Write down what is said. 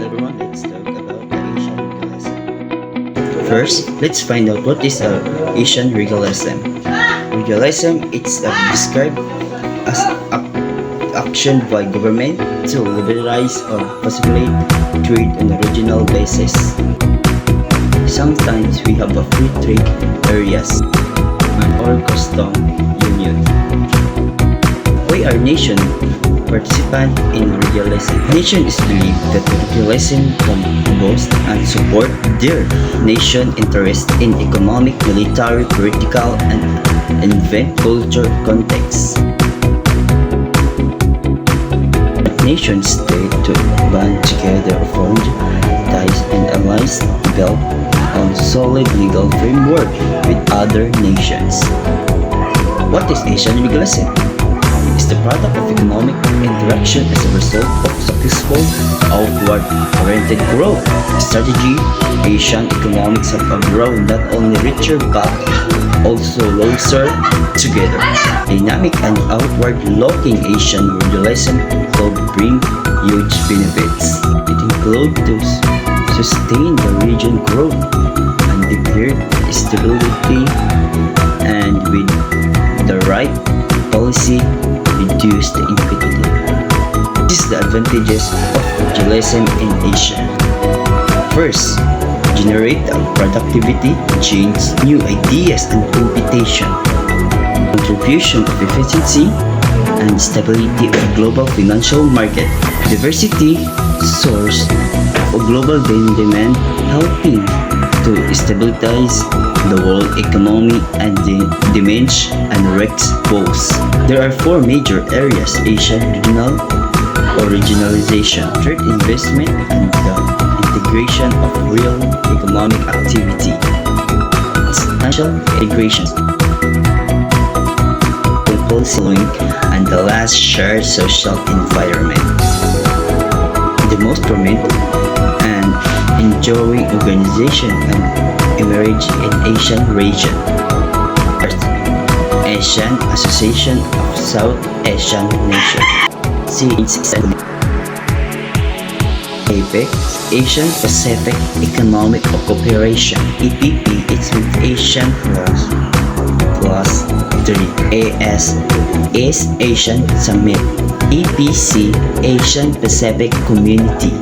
everyone, let's talk about the Asian regalism. First, let's find out what is Asian regalism. Regalism is described as action by government to liberalize or facilitate trade on a regional basis. Sometimes we have a free trade areas and or custom union. Why are nation participant in regalism? Nation is believed that regalism can boost and support their nation interest in economic, military, political, and event culture contexts. Nations state to band together, form ties and allies built on solid legal framework with other nations. What is Asian regalism? Is the product of economic interaction as a result of successful outward-oriented growth strategy. Asian economics have grown not only richer but also closer together. Dynamic and outward-looking Asian regalism could bring huge benefits. It includes to sustain the region growth and declared stability, and with the right policy reduce the inequality. This is the advantages of regalism in Asia. First, generate productivity, change new ideas and competition, contribution of efficiency and stability of global financial market, diversity source of global demand, helping to stabilize the world economy and diminish and risks both. There are four major areas: Asian regional or regionalization, trade investment, and the integration of real economic activity, financial integration, policy link, and the last shared social environment. The most prominent and enduring organization and emerge in Asian region. First, Asian Association of South Asian Nations. APEC, Asian Pacific Economic Cooperation. EPP is with Asian plus 3. AS is Asian Summit. EPC, Asian Pacific Community.